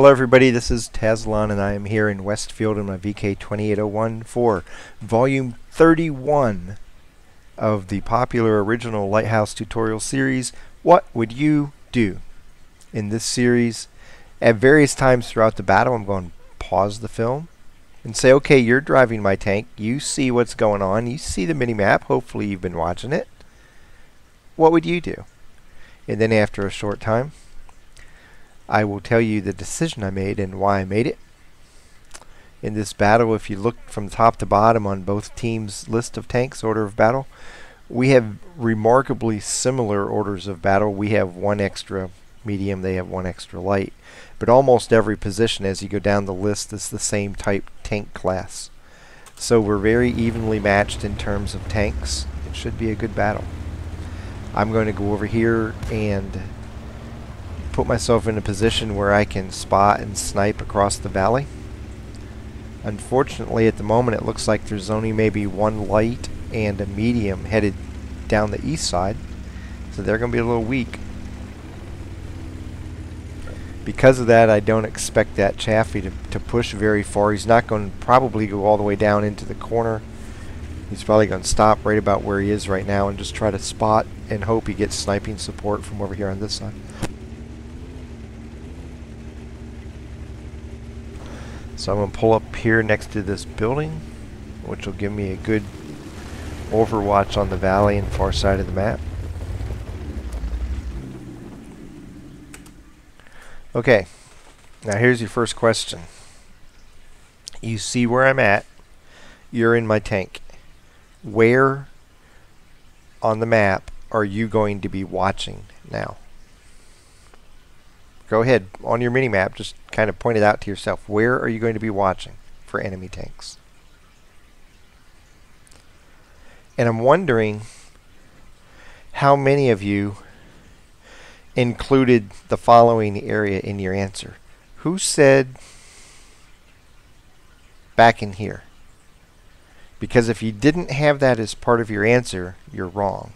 Hello everybody, this is Tazlon and I am here in Westfield in my VK2801 for Volume 31 of the popular original Lighthouse tutorial series, What Would You Do? In this series, at various times throughout the battle, I'm going to pause the film and say, okay, you're driving my tank, you see what's going on, you see the mini-map, hopefully you've been watching it. What would you do? And then after a short time, I will tell you the decision I made and why I made it. In this battle, if you look from top to bottom on both teams' list of tanks, order of battle, we have remarkably similar orders of battle. We have one extra medium, they have one extra light. But almost every position as you go down the list is the same type tank class. So we're very evenly matched in terms of tanks. It should be a good battle. I'm going to go over here and put myself in a position where I can spot and snipe across the valley. Unfortunately, at the moment it looks like there's only maybe one light and a medium headed down the east side, so they're going to be a little weak. Because of that, I don't expect that Chaffee to push very far. He's not going to probably go all the way down into the corner. He's probably going to stop right about where he is right now and just try to spot and hope he gets sniping support from over here on this side. So I'm going to pull up here next to this building, which will give me a good overwatch on the valley and far side of the map. Okay, now here's your first question. You see where I'm at. You're in my tank. Where on the map are you going to be watching now? Go ahead, on your mini-map, just kind of point it out to yourself. Where are you going to be watching for enemy tanks? And I'm wondering how many of you included the following area in your answer. Who said back in here? Because if you didn't have that as part of your answer, you're wrong.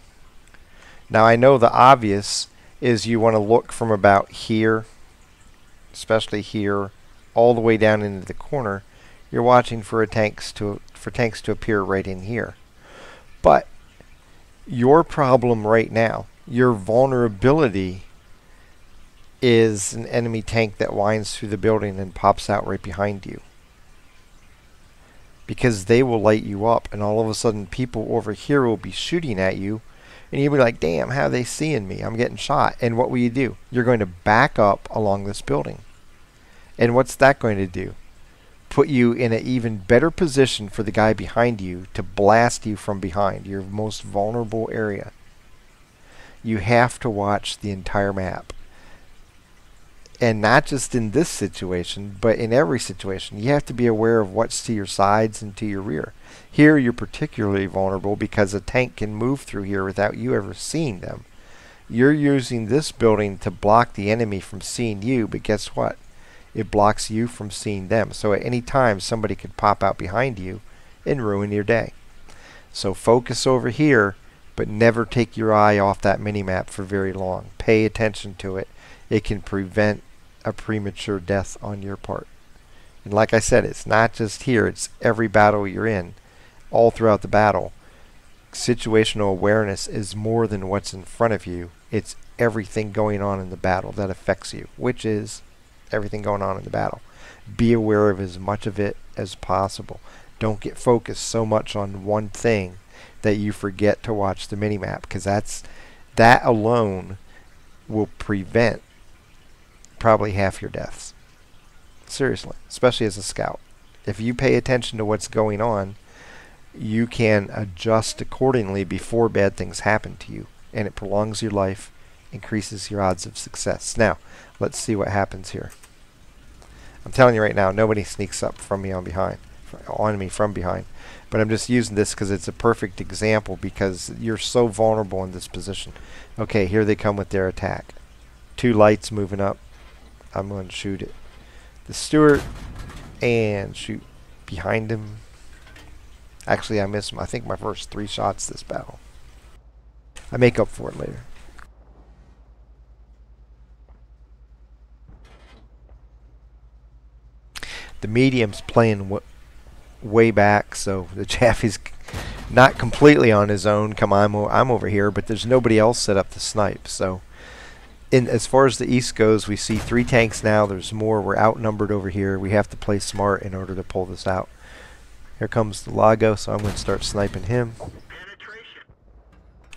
Now I know the obvious is you want to look from about here, especially here, all the way down into the corner. You're watching for tanks to appear right in here. But your problem right now, your vulnerability, is an enemy tank that winds through the building and pops out right behind you. Because they will light you up, and all of a sudden people over here will be shooting at you. And you'll be like, damn, how are they seeing me? I'm getting shot. And what will you do? You're going to back up along this building. And what's that going to do? Put you in an even better position for the guy behind you to blast you from behind, your most vulnerable area. You have to watch the entire map. And not just in this situation, but in every situation. You have to be aware of what's to your sides and to your rear. Here you're particularly vulnerable because a tank can move through here without you ever seeing them. You're using this building to block the enemy from seeing you, but guess what? It blocks you from seeing them. So at any time somebody could pop out behind you and ruin your day. So focus over here, but never take your eye off that mini-map for very long. Pay attention to it. It can prevent a premature death on your part. And like I said, it's not just here, it's every battle you're in. All throughout the battle, situational awareness is more than what's in front of you. It's everything going on in the battle that affects you, which is everything going on in the battle. Be aware of as much of it as possible. Don't get focused so much on one thing that you forget to watch the mini-map, because that alone will prevent probably half your deaths. Seriously, especially as a scout. If you pay attention to what's going on, you can adjust accordingly before bad things happen to you, and it prolongs your life, increases your odds of success. Now, let's see what happens here. I'm telling you right now, nobody sneaks up from me on me from behind. But I'm just using this because it's a perfect example, because you're so vulnerable in this position. Okay, here they come with their attack. Two lights moving up. I'm going to shoot it. The Stewart and shoot behind him. Actually, I missed I think my first 3 shots this battle. I make up for it later. The medium's playing way back, so the Chaffee's not completely on his own. Come on, I'm over here, but there's nobody else set up to snipe. So, as far as the east goes, we see 3 tanks now. There's more. We're outnumbered over here. We have to play smart in order to pull this out. Here comes the Lago, so I'm going to start sniping him.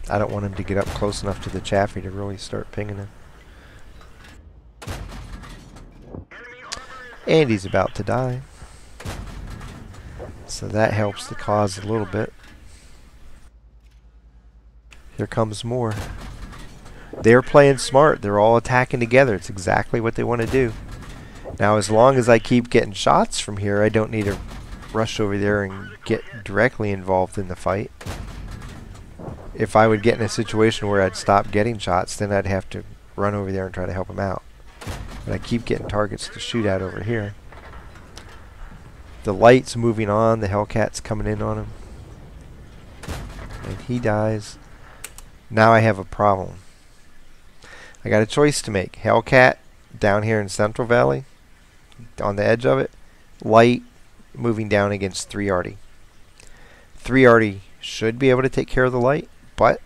I don't want him to get up close enough to the Chaffee to really start pinging him. And he's about to die. So that helps the cause a little bit. Here comes more. They're playing smart. They're all attacking together. It's exactly what they want to do. Now, as long as I keep getting shots from here, I don't need to rush over there and get directly involved in the fight. If I would get in a situation where I'd stop getting shots, then I'd have to run over there and try to help him out. But I keep getting targets to shoot at over here. The light's moving on. The Hellcat's coming in on him. And he dies. Now I have a problem. I got a choice to make. Hellcat down here in Central Valley, on the edge of it. Light moving down against 3 Arty. 3 Arty should be able to take care of the light, but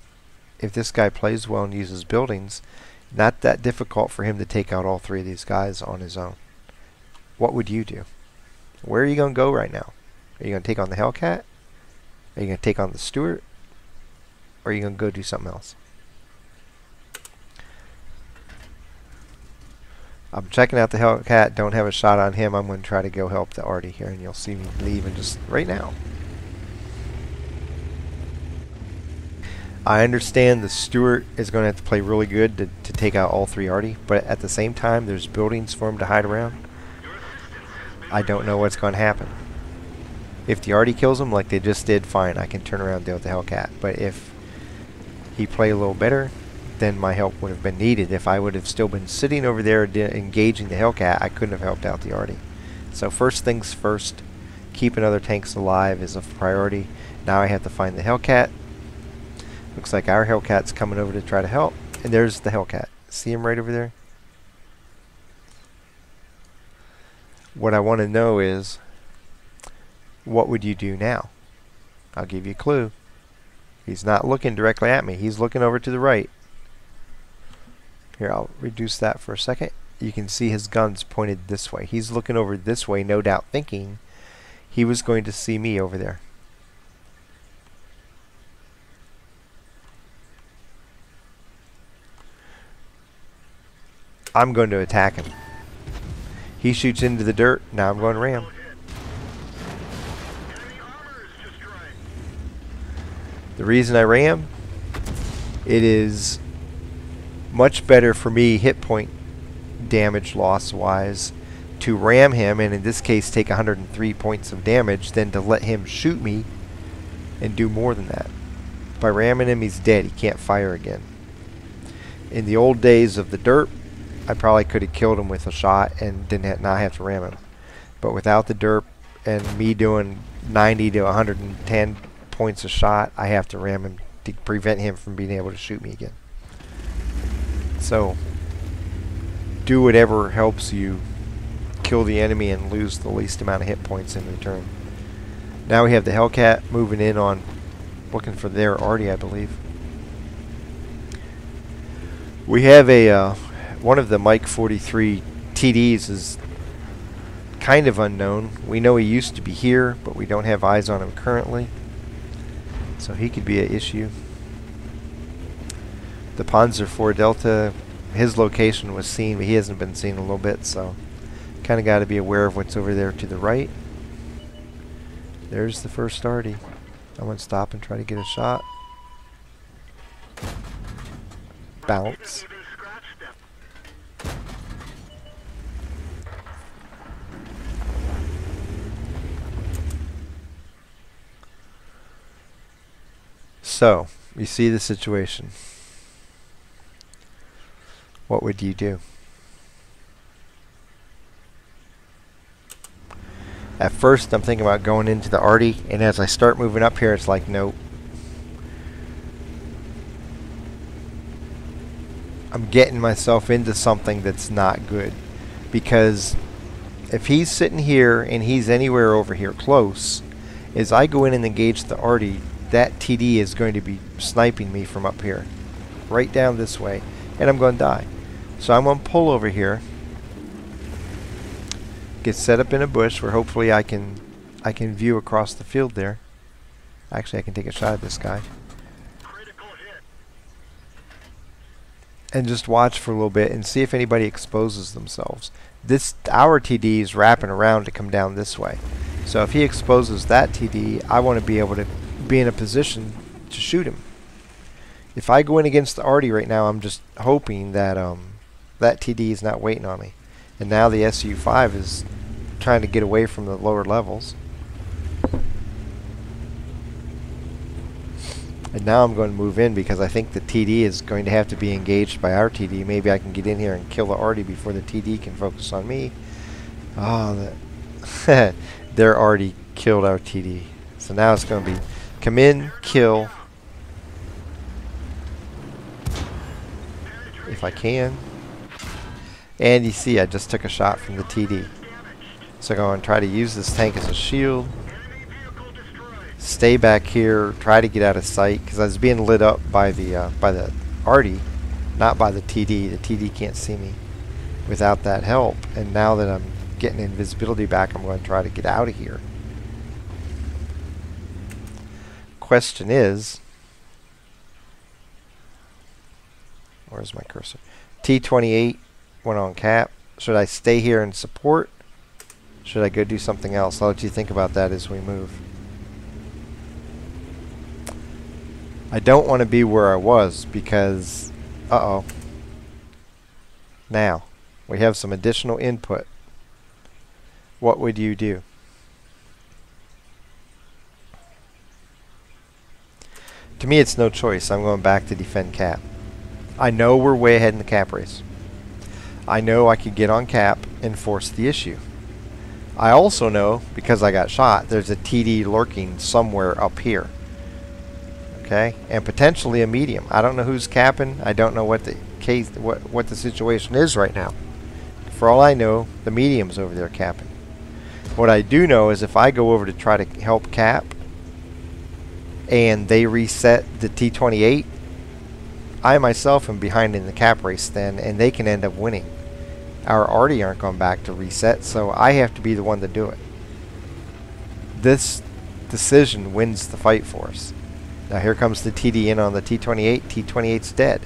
if this guy plays well and uses buildings, not that difficult for him to take out all 3 of these guys on his own. What would you do? Where are you going to go right now? Are you going to take on the Hellcat? Are you going to take on the Stewart? Or are you going to go do something else? I'm checking out the Hellcat. Don't have a shot on him. I'm going to try to go help the Arty here, and you'll see me leave in just right now. I understand the Stewart is going to have to play really good to take out all 3 Arty, but at the same time, there's buildings for him to hide around. I don't know what's going to happen. If the Arty kills him like they just did, fine, I can turn around and deal with the Hellcat. But if he played a little better, then my help would have been needed. If I would have still been sitting over there engaging the Hellcat, I couldn't have helped out the Arty. So first things first, keeping other tanks alive is a priority. Now I have to find the Hellcat. Looks like our Hellcat's coming over to try to help. And there's the Hellcat. See him right over there? What I want to know is, what would you do now? I'll give you a clue. He's not looking directly at me. He's looking over to the right. Here, I'll reduce that for a second. You can see his gun's pointed this way. He's looking over this way, no doubt thinking he was going to see me over there. I'm going to attack him. He shoots into the dirt. Now I'm going to ram. The reason I ram, it is much better for me hit point damage loss wise to ram him, and in this case take 103 points of damage, than to let him shoot me and do more than that. By ramming him, he's dead. He can't fire again. In the old days of the derp, I probably could have killed him with a shot and not have to ram him. But without the derp and me doing 90 to 110 points a shot, I have to ram him to prevent him from being able to shoot me again. So do whatever helps you kill the enemy and lose the least amount of hit points in return. Now we have the Hellcat moving in on, looking for their Arty, I believe. We have a one of the Mike 43 TDs is kind of unknown. We know he used to be here, but we don't have eyes on him currently, so he could be an issue. The Panzer IV Delta, his location was seen, but he hasn't been seen in a little bit, so kind of got to be aware of what's over there to the right. There's the first Arty. I'm going to stop and try to get a shot. Bounce. So, you see the situation. What would you do? At first, I'm thinking about going into the Arty, and as I start moving up here, it's like, nope. I'm getting myself into something that's not good, because If he's sitting here and he's anywhere over here close, as I go in and engage the arty, that TD is going to be sniping me from up here, right down this way, and I'm going to die. So I'm going to pull over here, get set up in a bush where hopefully I can view across the field there. Actually, I can take a shot at this guy. And just watch for a little bit and see if anybody exposes themselves. Our TD is wrapping around to come down this way. So if he exposes that TD, I want to be able to be in a position to shoot him. If I go in against the arty right now, I'm just hoping that that TD is not waiting on me. And now the SU-5 is trying to get away from the lower levels. And now I'm going to move in because I think the TD is going to have to be engaged by our TD. Maybe I can get in here and kill the arty before the TD can focus on me. Oh, they're already killed our TD. So now it's going to be come in, kill. If I can. And you see I just took a shot from the TD. So I'm going to try to use this tank as a shield. Stay back here, try to get out of sight because I was being lit up by the arty, not by the TD. The TD can't see me without that help. And now that I'm getting invisibility back, I'm going to try to get out of here. Question is, where's my cursor? T28 went on cap. Should I stay here and support? Should I go do something else? I'll let you think about that as we move. I don't want to be where I was because, uh-oh. Now, we have some additional input. What would you do? To me, it's no choice. I'm going back to defend cap. I know we're way ahead in the cap race. I know I could get on cap and force the issue. I also know, because I got shot, there's a TD lurking somewhere up here. Okay, and potentially a medium. I don't know who's capping. I don't know what the case, what the situation is right now. For all I know, the medium's over there capping. What I do know is if I go over to try to help cap, and they reset the T28, I myself am behind in the cap race then, and they can end up winning. Our arty aren't going back to reset, so I have to be the one to do it. This decision wins the fight for us. Now here comes the TD in on the T28. T28's dead.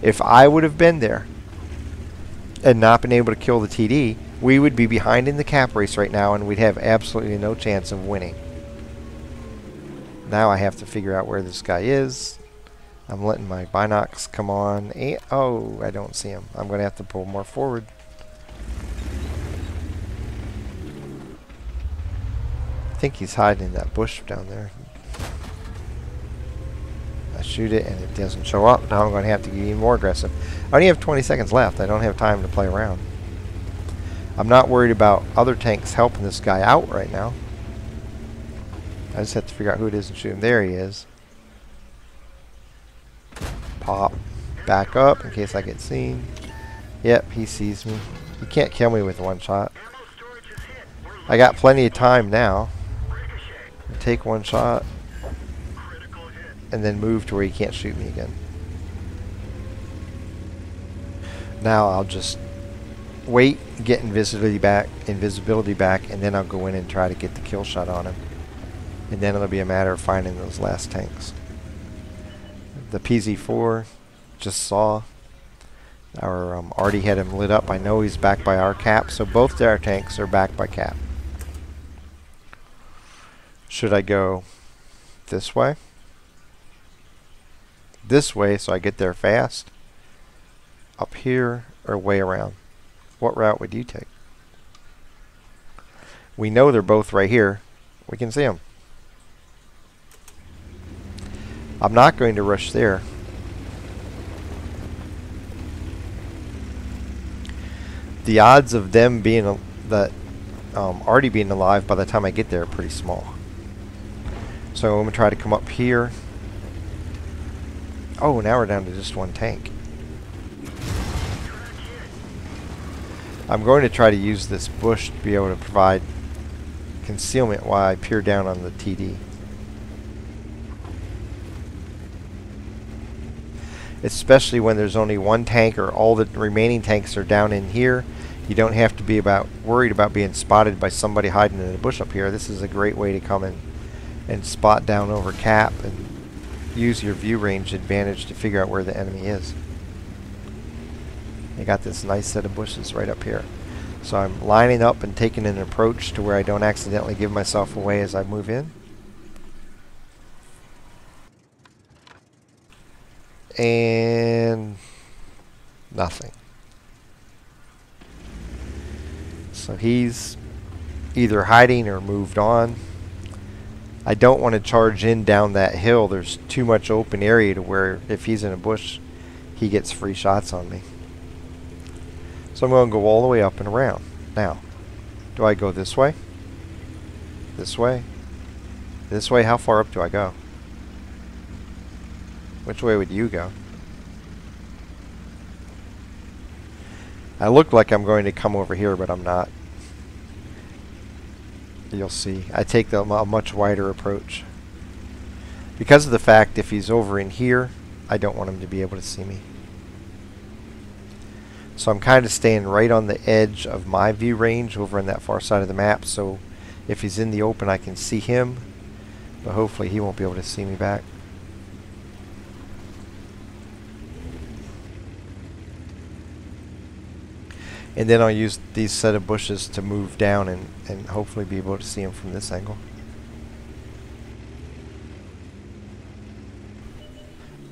If I would have been there and not been able to kill the TD, we would be behind in the cap race right now and we'd have absolutely no chance of winning. Now I have to figure out where this guy is. I'm letting my binocs come on. And, oh, I don't see him. I'm going to have to pull more forward. I think he's hiding in that bush down there. I shoot it and it doesn't show up. Now I'm going to have to get even more aggressive. I only have 20 seconds left. I don't have time to play around. I'm not worried about other tanks helping this guy out right now. I just have to figure out who it is and shoot him. There he is. Pop. Back up in case I get seen. Yep, he sees me. He can't kill me with one shot. I got plenty of time now. Take one shot. And then move to where he can't shoot me again. Now I'll just wait, get invisibility back, and then I'll go in and try to get the kill shot on him. And then it'll be a matter of finding those last tanks. The PZ4 just saw our already had him lit up. I know he's back by our cap, so both our tanks are back by cap. Should I go this way? This way so I get there fast? Up here or way around? What route would you take? We know they're both right here. We can see them. I'm not going to rush there. The odds of them being already being alive by the time I get there are pretty small. So I'm going to try to come up here. Oh, now we're down to just one tank. I'm going to try to use this bush to be able to provide concealment while I peer down on the TD. Especially when there's only one tank or all the remaining tanks are down in here. You don't have to be worried about being spotted by somebody hiding in the bush up here. This is a great way to come in and spot down over cap and use your view range advantage to figure out where the enemy is. You got this nice set of bushes right up here. So I'm lining up and taking an approach to where I don't accidentally give myself away as I move in. And nothing. So he's either hiding or moved on. I don't want to charge in down that hill. There's too much open area to where if he's in a bush, he gets free shots on me. So I'm going to go all the way up and around. Now, do I go this way? This way? This way? How far up do I go? Which way would you go? I look like I'm going to come over here, but I'm not. You'll see. I take a much wider approach. Because of the fact if he's over in here, I don't want him to be able to see me. So I'm kind of staying right on the edge of my view range over on that far side of the map, so if he's in the open I can see him, but hopefully he won't be able to see me back. And then I'll use these set of bushes to move down and hopefully be able to see him from this angle.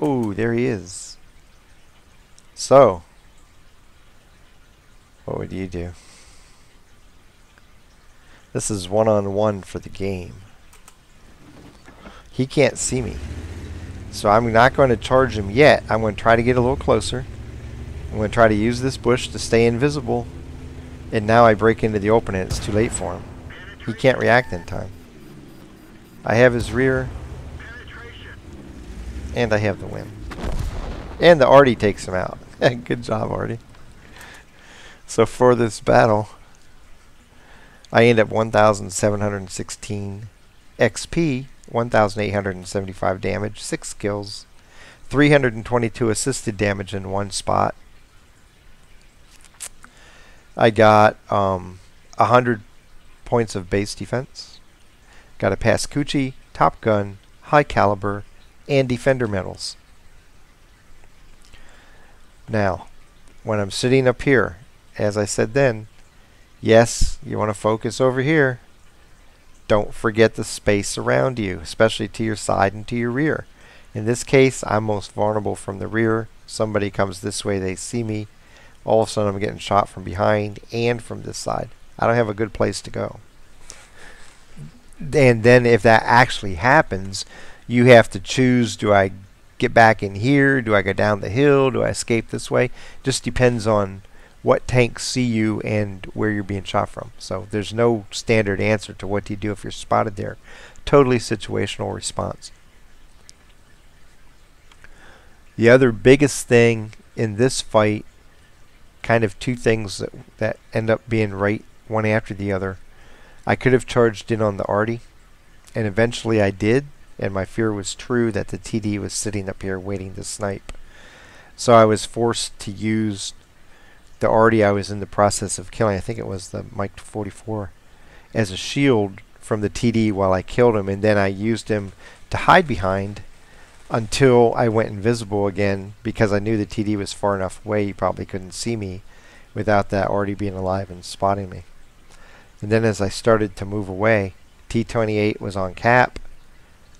Oh, there he is. So, what would you do? This is one-on-one for the game. He can't see me. So I'm not going to charge him yet. I'm going to try to get a little closer. I'm going to try to use this bush to stay invisible. And now I break into the open and it's too late for him. He can't react in time. I have his rear. And I have the win. And the Artie takes him out. Good job, Artie. So for this battle, I end up 1,716 XP, 1,875 damage, 6 kills, 322 assisted damage in one spot. I got 100 points of base defense. Got a Pascucci, Top Gun, High Caliber, and Defender medals. Now, when I'm sitting up here, as I said then, yes, you want to focus over here. Don't forget the space around you, especially to your side and to your rear. In this case, I'm most vulnerable from the rear. Somebody comes this way, they see me. All of a sudden, I'm getting shot from behind and from this side. I don't have a good place to go. And then if that actually happens, you have to choose, do I get back in here? Do I go down the hill? Do I escape this way? Just depends on what tanks see you and where you're being shot from. So there's no standard answer to what do you do if you're spotted there. Totally situational response. The other biggest thing in this fight, kind of two things that end up being right one after the other. I could have charged in on the Artie, and eventually I did, and my fear was true that the TD was sitting up here waiting to snipe. So I was forced to use the Artie I was in the process of killing, I think it was the Mike 44, as a shield from the TD while I killed him, and then I used him to hide behind until I went invisible again, because I knew the TD was far enough away he probably couldn't see me without that already being alive and spotting me. And then as I started to move away, T-28 was on cap.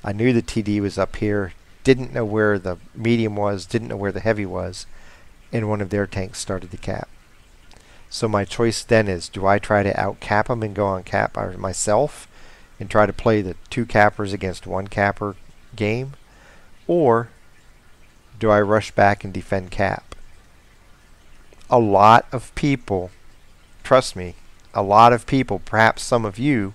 I knew the TD was up here, didn't know where the medium was, didn't know where the heavy was, and one of their tanks started to cap. So my choice then is, do I try to out-cap them and go on cap myself and try to play the two cappers against one capper game? Or do I rush back and defend cap? A lot of people, trust me, a lot of people, perhaps some of you,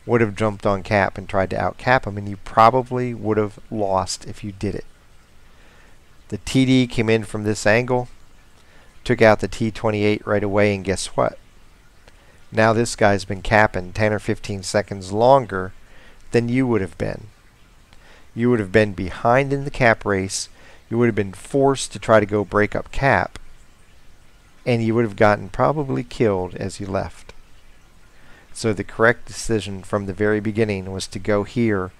would have jumped on cap and tried to out-cap him, and you probably would have lost if you did it. The TD came in from this angle. Took out the T-28 right away, and guess what? Now this guy's been capping 10 or 15 seconds longer than you would have been. You would have been behind in the cap race. You would have been forced to try to go break up cap, and you would have gotten probably killed as you left. So the correct decision from the very beginning was to go here,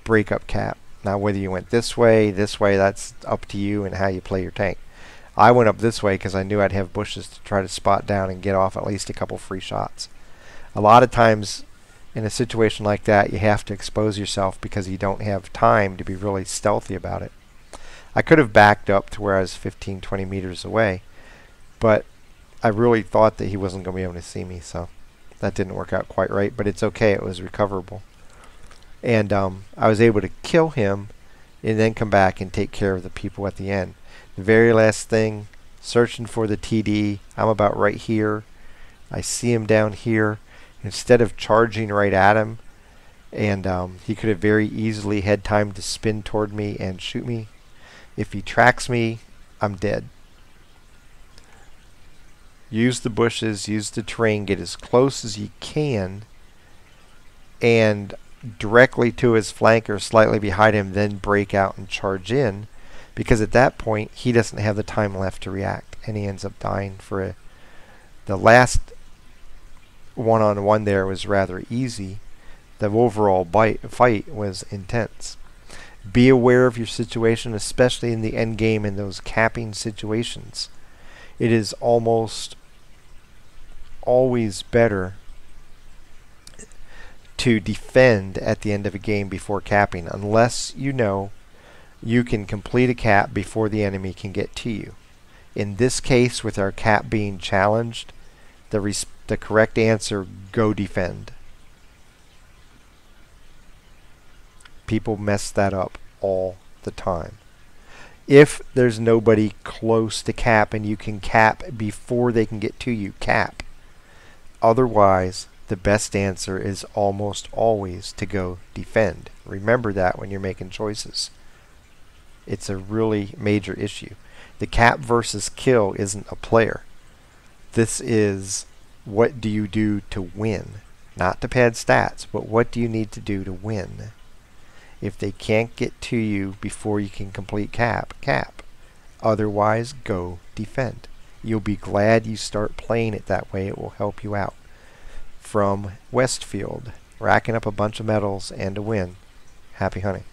break up cap. Now whether you went this way, that's up to you and how you play your tank. I went up this way because I knew I'd have bushes to try to spot down and get off at least a couple free shots. A lot of times in a situation like that, you have to expose yourself because you don't have time to be really stealthy about it. I could have backed up to where I was 15-20 meters away, but I really thought that he wasn't going to be able to see me, so that didn't work out quite right, but it's okay, it was recoverable. And I was able to kill him and then come back and take care of the people at the end. The very last thing, searching for the TD. I'm about right here. I see him down here. Instead of charging right at him, and he could have very easily had time to spin toward me and shoot me. If he tracks me, I'm dead. Use the bushes, use the terrain, get as close as you can, and directly to his flank or slightly behind him, then break out and charge in, because at that point he doesn't have the time left to react, and he ends up dying for the last one-on-one. There was rather easy. The overall fight was intense. Be aware of your situation, especially in the end game in those capping situations. It is almost always better to defend at the end of a game before capping, unless you know you can complete a cap before the enemy can get to you. In this case, with our cap being challenged, the correct answer, go defend. People mess that up all the time. If there's nobody close to cap and you can cap before they can get to you, cap. Otherwise, the best answer is almost always to go defend. Remember that when you're making choices. It's a really major issue. The cap versus kill isn't a player. This is what do you do to win. Not to pad stats, but what do you need to do to win. If they can't get to you before you can complete cap, cap. Otherwise, go defend. You'll be glad you start playing it that way. It will help you out. From Westfield, racking up a bunch of medals and a win. Happy hunting.